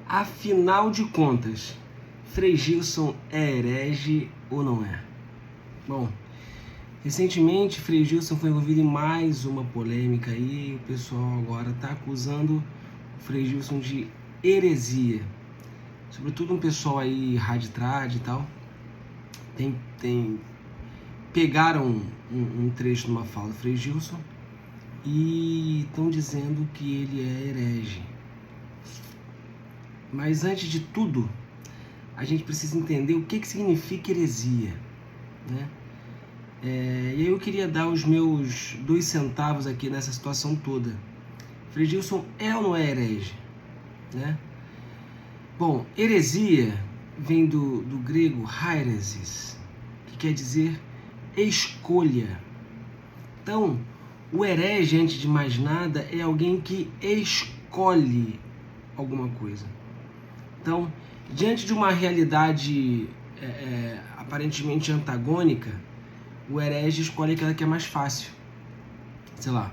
Afinal de contas, Frei Gilson é herege ou não é? Bom, recentemente Frei Gilson foi envolvido em mais uma polêmica aí, e o pessoal agora está acusando o Frei Gilson de heresia. Sobretudo um pessoal aí raditrad e tal, pegaram um trecho de uma fala do Frei Gilson e estão dizendo que ele é herege. Mas antes de tudo, a gente precisa entender o que significa heresia, né? E aí eu queria dar os meus 2 centavos aqui nessa situação toda. Frei Gilson é ou não é herege? Né? Bom, heresia vem do grego hairesis, que quer dizer escolha. Então, o herege, antes de mais nada, é alguém que escolhe alguma coisa. Então, diante de uma realidade aparentemente antagônica, o herege escolhe aquela que é mais fácil. Sei lá,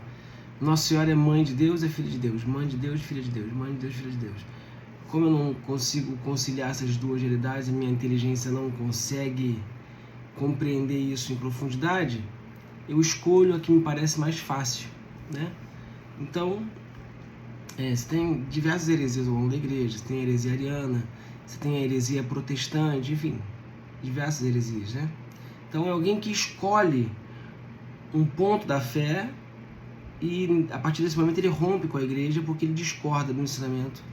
Nossa Senhora é mãe de Deus, é filha de Deus, mãe de Deus, filha de Deus, mãe de Deus, filha de Deus. Como eu não consigo conciliar essas duas realidades, a minha inteligência não consegue compreender isso em profundidade, eu escolho a que me parece mais fácil, né? Então, você tem diversas heresias ao longo da igreja. Você tem a heresia ariana, você tem a heresia protestante, enfim, diversas heresias, né? Então é alguém que escolhe um ponto da fé e a partir desse momento ele rompe com a igreja porque ele discorda do ensinamento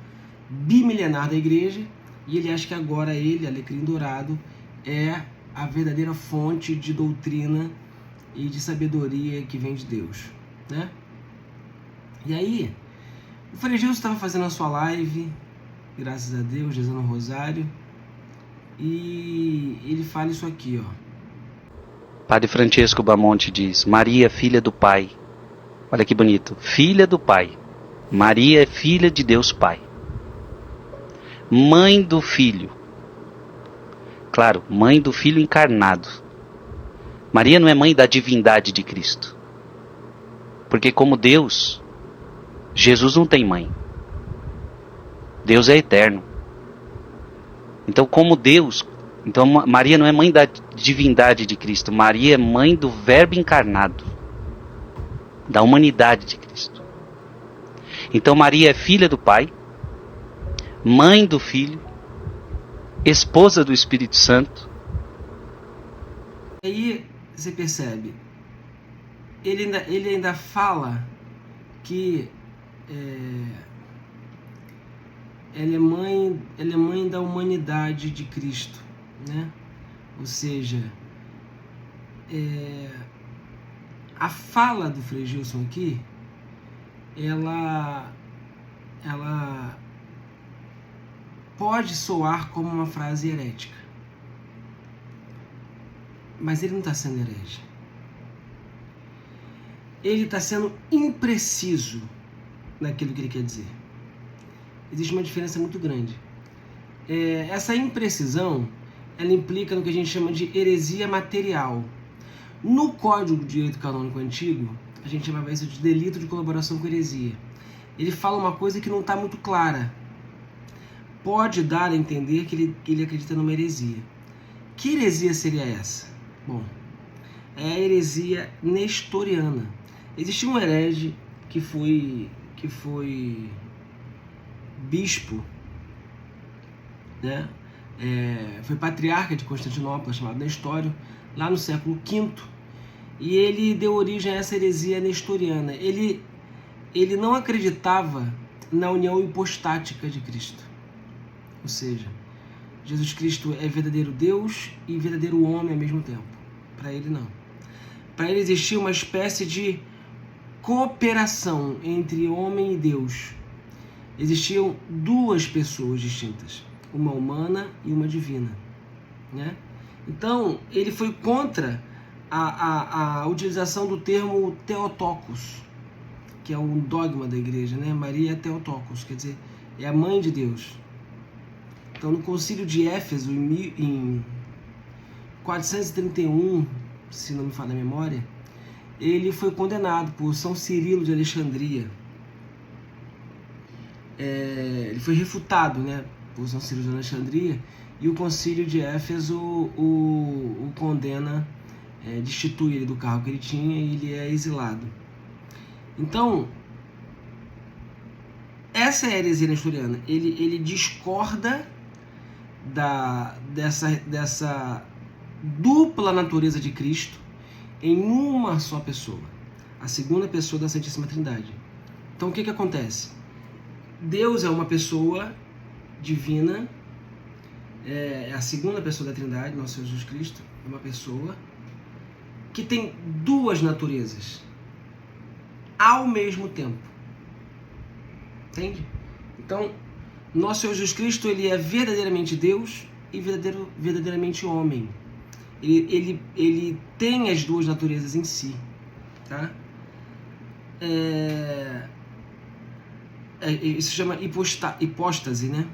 bimilenar da igreja e ele acha que agora ele, Alecrim Dourado, é a verdadeira fonte de doutrina e de sabedoria que vem de Deus, né? E aí, o Frei Gilson estava fazendo a sua live, graças a Deus, rezando o rosário, e ele fala isso aqui, ó. Padre Francesco Bamonte diz: Maria, filha do Pai. Olha que bonito. Filha do Pai. Maria é filha de Deus Pai. Mãe do Filho. Claro, mãe do Filho encarnado. Maria não é mãe da divindade de Cristo. Porque como Deus, Jesus não tem mãe. Deus é eterno. Então, como Deus, então Maria não é mãe da divindade de Cristo. Maria é mãe do Verbo encarnado, da humanidade de Cristo. Então Maria é filha do Pai, mãe do Filho, esposa do Espírito Santo. Aí você percebe, ele ainda fala que ela é mãe da humanidade de Cristo, né? Ou seja, a fala do Frei Gilson aqui, ela pode soar como uma frase herética, mas ele não está sendo herege. Ele está sendo impreciso naquilo que ele quer dizer. Existe uma diferença muito grande. Essa imprecisão, ela implica no que a gente chama de heresia material. No Código de Direito Canônico Antigo, a gente chamava isso de delito de colaboração com heresia. Ele fala uma coisa que não está muito clara. Pode dar a entender que ele acredita numa heresia. Que heresia seria essa? Bom, é a heresia nestoriana. Existia um herege que foi bispo, né? Foi patriarca de Constantinopla, chamado Nestório, lá no século V, e ele deu origem a essa heresia nestoriana. Ele não acreditava na união hipostática de Cristo, ou seja, Jesus Cristo é verdadeiro Deus e verdadeiro homem ao mesmo tempo. Para ele não. Para ele existia uma espécie de cooperação entre homem e Deus. Existiam 2 pessoas distintas, uma humana e uma divina, né? Então, ele foi contra a utilização do termo Theotokos, que é um dogma da igreja, né? Maria é Theotokos, quer dizer, é a mãe de Deus. Então, no Concílio de Éfeso, em 431, se não me falha a memória, ele foi condenado por São Cirilo de Alexandria. ele foi refutado, né, por São Ciro de Alexandria, e o concílio de Éfeso o condena, destitui ele do cargo que ele tinha e ele é exilado. Então, essa é a heresia nestoriana. Ele discorda dessa dupla natureza de Cristo em uma só pessoa, a segunda pessoa da Santíssima Trindade. Então, o que acontece? Deus é uma pessoa divina, é a segunda pessoa da Trindade, nosso Senhor Jesus Cristo, é uma pessoa que tem duas naturezas ao mesmo tempo. Entende? Então, nosso Senhor Jesus Cristo, ele é verdadeiramente Deus e verdadeiramente homem. Ele tem as duas naturezas em si, tá? Isso se chama hipóstase, né?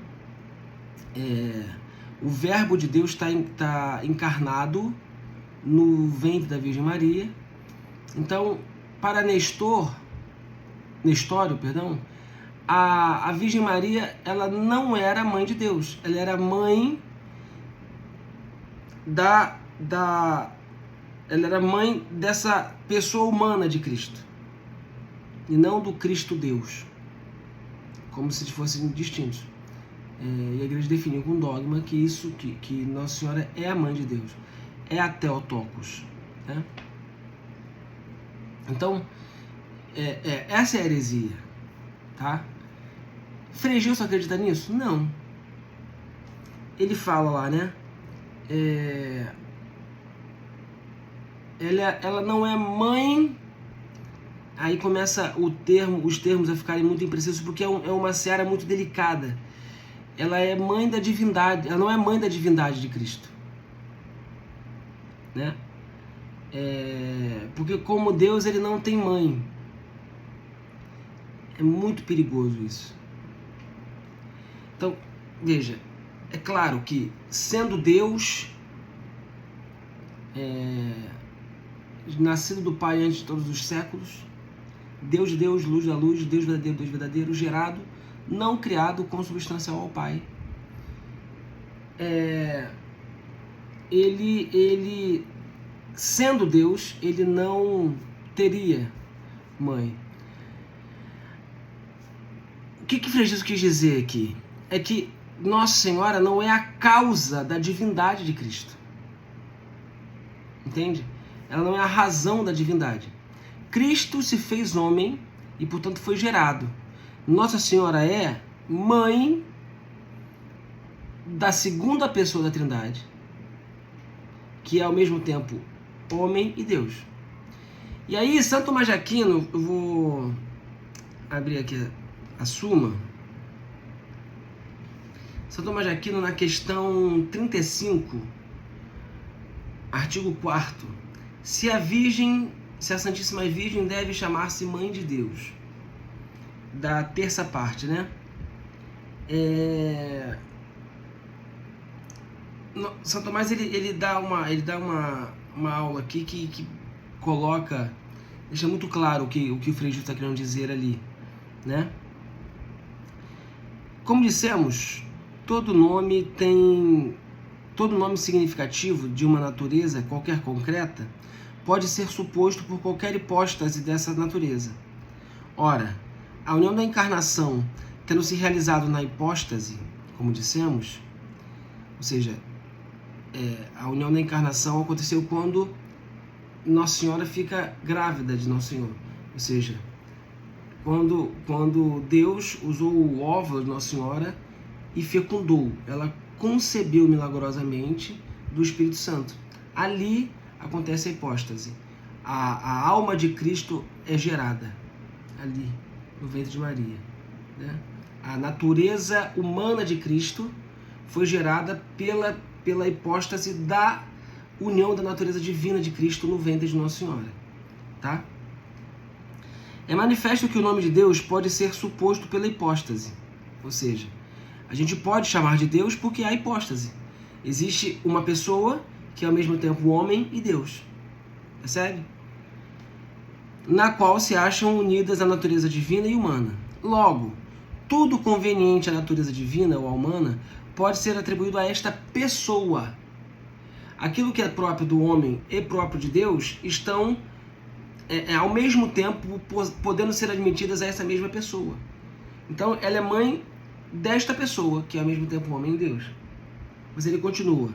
O Verbo de Deus está encarnado no ventre da Virgem Maria. Então, para Nestório, a Virgem Maria, ela não era mãe de Deus, ela era mãe ela era mãe dessa pessoa humana de Cristo, e não do Cristo Deus, como se fossem distintos. E a igreja definiu com dogma que Nossa Senhora é a mãe de Deus, é a Theotokos, né? Então, essa é a heresia, tá? Frei Gilson acredita nisso? Não. Ele fala lá, né? Ela não é mãe. Aí começa os termos a ficarem muito imprecisos, porque é uma seara muito delicada. Ela é mãe da divindade, ela não é mãe da divindade de Cristo, né? Porque como Deus, ele não tem mãe. É muito perigoso isso. Então, veja, é claro que, sendo Deus, nascido do Pai antes de todos os séculos, Deus de Deus, luz da luz, Deus verdadeiro, gerado, não criado, consubstancial ao Pai. Ele, sendo Deus, ele não teria mãe. O que Frei Jesus quis dizer aqui? É que Nossa Senhora não é a causa da divindade de Cristo. Entende? Ela não é a razão da divindade. Cristo se fez homem e, portanto, foi gerado. Nossa Senhora é mãe da segunda pessoa da Trindade, que é ao mesmo tempo homem e Deus. E aí, Santo Tomás de Aquino, eu vou abrir aqui a Suma. Santo Tomás de Aquino, na questão 35, artigo 4º, se a Santíssima Virgem deve chamar-se Mãe de Deus, da terça parte, né? Santo Tomás, ele dá uma aula aqui que coloca, deixa muito claro o que o Frei Gil está querendo dizer ali, né? Como dissemos, todo nome significativo de uma natureza, qualquer concreta, pode ser suposto por qualquer hipóstase dessa natureza. Ora, a união da encarnação tendo se realizado na hipóstase, como dissemos, ou seja, a união da encarnação aconteceu quando Nossa Senhora fica grávida de Nosso Senhor, ou seja, quando Deus usou o óvulo de Nossa Senhora e fecundou, ela concebeu milagrosamente do Espírito Santo. Ali acontece a hipóstase. A alma de Cristo é gerada ali, no ventre de Maria, né? A natureza humana de Cristo foi gerada pela hipóstase da união da natureza divina de Cristo no ventre de Nossa Senhora, tá? É manifesto que o nome de Deus pode ser suposto pela hipóstase, ou seja, a gente pode chamar de Deus porque há hipóstase. Existe uma pessoa que é ao mesmo tempo homem e Deus, percebe? Na qual se acham unidas a natureza divina e humana. Logo, tudo conveniente à natureza divina ou à humana pode ser atribuído a esta pessoa. Aquilo que é próprio do homem e próprio de Deus estão, ao mesmo tempo, podendo ser admitidas a essa mesma pessoa. Então, ela é mãe desta pessoa, que é ao mesmo tempo homem e Deus. Mas ele continua.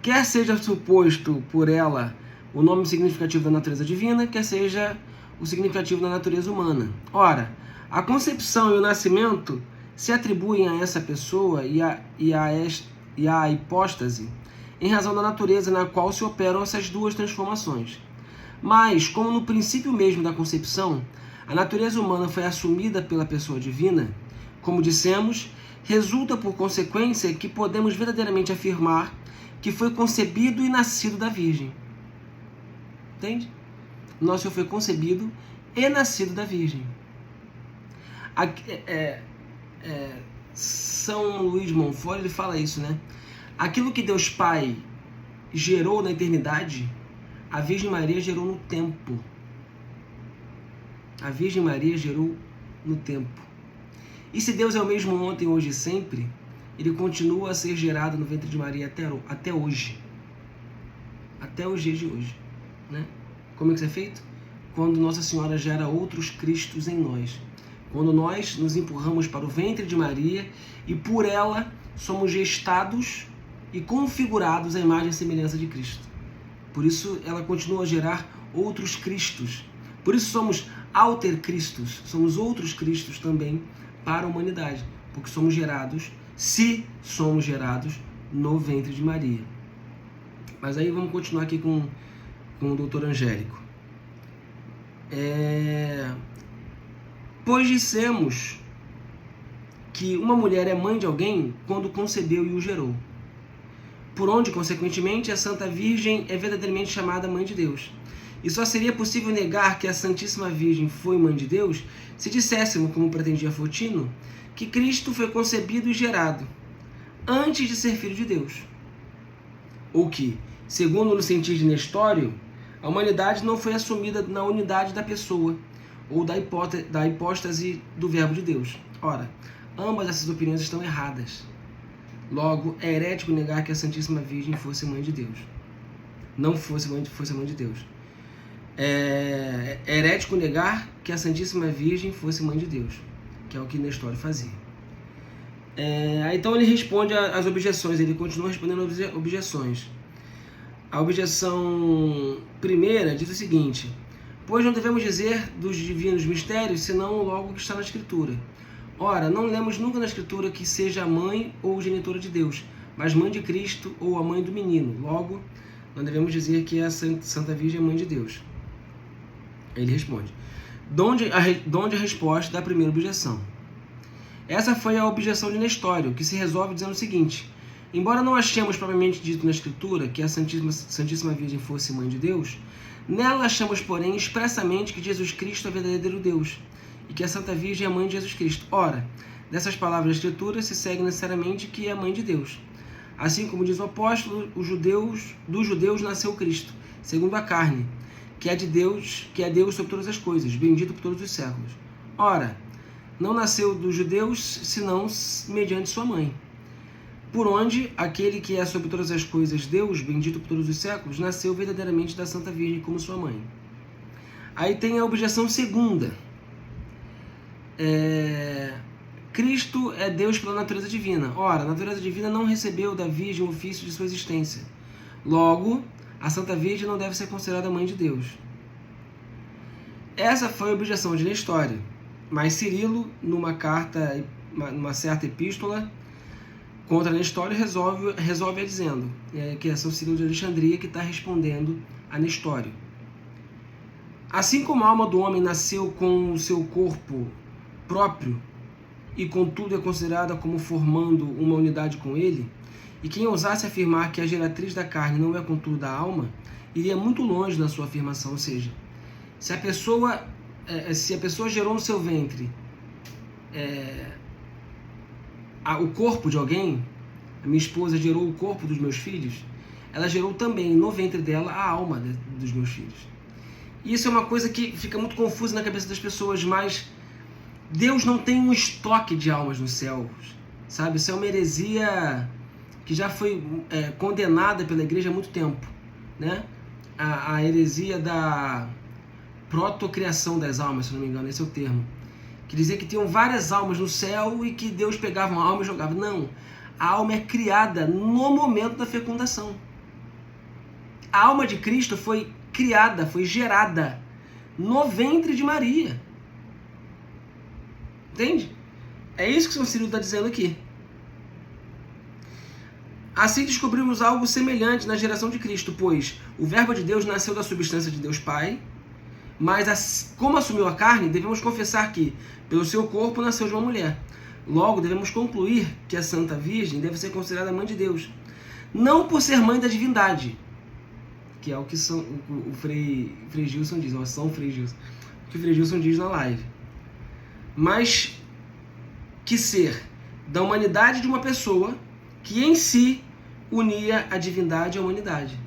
Quer seja suposto por ela o nome significativo da natureza divina, quer seja o significativo da natureza humana. Ora, a concepção e o nascimento se atribuem a essa pessoa e à hipóstase em razão da natureza na qual se operam essas duas transformações. Mas, como no princípio mesmo da concepção, a natureza humana foi assumida pela pessoa divina, como dissemos, resulta por consequência que podemos verdadeiramente afirmar que foi concebido e nascido da Virgem. Entende? Nosso Senhor foi concebido e nascido da Virgem. São Luís Montfort, ele fala isso, né? Aquilo que Deus Pai gerou na eternidade, a Virgem Maria gerou no tempo. A Virgem Maria gerou no tempo. E se Deus é o mesmo ontem, hoje e sempre, ele continua a ser gerado no ventre de Maria até hoje. Até os dias de hoje. Né? Como é que isso é feito? Quando Nossa Senhora gera outros Cristos em nós. Quando nós nos empurramos para o ventre de Maria e por ela somos gestados e configurados à imagem e semelhança de Cristo. Por isso ela continua a gerar outros Cristos. Por isso somos alter Cristos, somos outros Cristos também para a humanidade, porque somos gerados, se somos gerados no ventre de Maria. Mas aí vamos continuar aqui com o doutor Angélico. Pois dissemos que uma mulher é mãe de alguém quando concebeu e o gerou, por onde, consequentemente, a Santa Virgem é verdadeiramente chamada Mãe de Deus. E só seria possível negar que a Santíssima Virgem foi Mãe de Deus se disséssemos, como pretendia Fotino, que Cristo foi concebido e gerado antes de ser Filho de Deus. Ou que, segundo no sentido de Nestório, a humanidade não foi assumida na unidade da pessoa ou da hipóstase do Verbo de Deus. Ora, ambas essas opiniões estão erradas. Logo, é herético negar que a Santíssima Virgem fosse Mãe de Deus. Não fosse Mãe de Deus. É herético negar que a Santíssima Virgem fosse Mãe de Deus, que é o que Nestório fazia. Então ele responde às objeções, ele continua respondendo às objeções. A objeção primeira diz o seguinte: pois não devemos dizer dos divinos mistérios, senão logo o que está na Escritura. Ora, não lemos nunca na Escritura que seja a mãe ou genitora de Deus, mas mãe de Cristo ou a mãe do menino. Logo, não devemos dizer que a Santa Virgem é mãe de Deus. Ele responde. Donde a resposta da primeira objeção. Essa foi a objeção de Nestório, que se resolve dizendo o seguinte: embora não achemos propriamente dito na Escritura que a Santíssima Virgem fosse mãe de Deus, nela achamos, porém, expressamente que Jesus Cristo é verdadeiro Deus, e que a Santa Virgem é a mãe de Jesus Cristo. Ora, dessas palavras da Escritura se segue necessariamente que é mãe de Deus. Assim como diz o apóstolo, dos judeus nasceu Cristo, segundo a carne, que é Deus sobre todas as coisas, bendito por todos os séculos. Ora, não nasceu dos judeus, senão mediante sua mãe. Por onde aquele que é sobre todas as coisas, Deus, bendito por todos os séculos, nasceu verdadeiramente da Santa Virgem como sua mãe. Aí tem a objeção segunda. Cristo é Deus pela natureza divina. Ora, a natureza divina não recebeu da Virgem o ofício de sua existência. Logo, a Santa Virgem não deve ser considerada mãe de Deus. Essa foi a objeção de Nestório. Mas Cirilo, numa certa epístola contra Nestório, resolve dizendo que é São Cirilo de Alexandria que está respondendo a Nestório. Assim como a alma do homem nasceu com o seu corpo próprio e contudo é considerada como formando uma unidade com ele, e quem ousasse afirmar que a geratriz da carne não é contudo da alma, iria muito longe na sua afirmação. Ou seja, se a pessoa gerou no seu ventre o corpo de alguém, a minha esposa gerou o corpo dos meus filhos, ela gerou também no ventre dela a alma dos meus filhos. E isso é uma coisa que fica muito confusa na cabeça das pessoas, mas Deus não tem um estoque de almas nos céus, sabe? Isso é uma heresia que já foi condenada pela igreja há muito tempo, né? A heresia da protocriação das almas, se não me engano, esse é o termo. Que dizia que tinham várias almas no céu e que Deus pegava uma alma e jogava. Não, a alma é criada no momento da fecundação. A alma de Cristo foi criada, foi gerada no ventre de Maria. Entende? É isso que o São Cirilo está dizendo aqui. Assim descobrimos algo semelhante na geração de Cristo, pois o Verbo de Deus nasceu da substância de Deus Pai, mas como assumiu a carne, devemos confessar que, pelo seu corpo, nasceu de uma mulher. Logo, devemos concluir que a Santa Virgem deve ser considerada mãe de Deus, não por ser mãe da divindade, que é o que o Frei Gilson diz, ou São Frei Gilson, o que o Frei Gilson diz na live, mas que ser da humanidade de uma pessoa que em si unia a divindade à humanidade.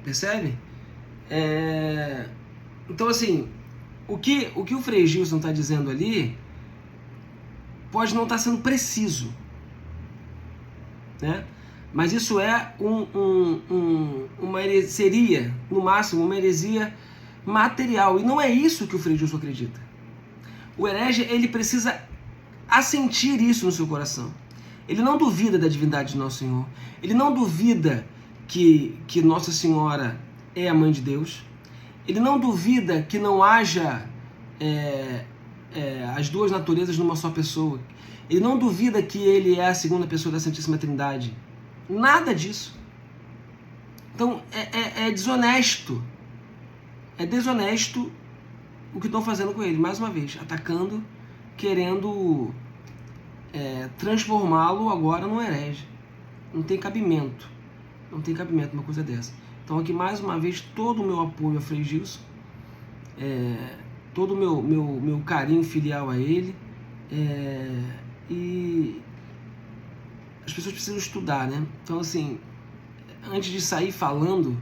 Percebe? Então, assim, o que o Frei Gilson está dizendo ali pode não estar sendo preciso, né? Mas isso é uma heresia, seria, no máximo, uma heresia material. E não é isso que o Frei Gilson acredita. O herege, ele precisa assentir isso no seu coração. Ele não duvida da divindade de Nosso Senhor. Ele não duvida que Nossa Senhora é a Mãe de Deus. Ele não duvida que não haja as duas naturezas numa só pessoa. Ele não duvida que ele é a segunda pessoa da Santíssima Trindade. Nada disso. Então, é desonesto. É desonesto o que estão fazendo com ele. Mais uma vez, atacando, querendo transformá-lo agora num herege. Não tem cabimento. Não tem cabimento uma coisa dessa. Então, aqui, mais uma vez, todo o meu apoio a Frei Gilson, todo o meu carinho filial a ele, e as pessoas precisam estudar, né? Então, assim, antes de sair falando,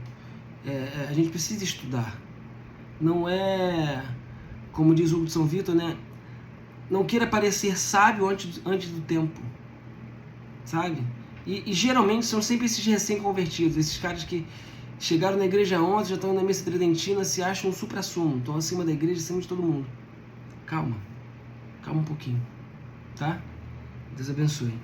a gente precisa estudar. Não é, como diz Hugo de São Vitor, né? Não queira parecer sábio antes do tempo, sabe? E geralmente são sempre esses recém-convertidos, esses caras que chegaram na igreja ontem, já estão na missa tridentina, se acham um supra-sumo, estão acima da igreja, acima de todo mundo. Calma um pouquinho, tá? Deus abençoe.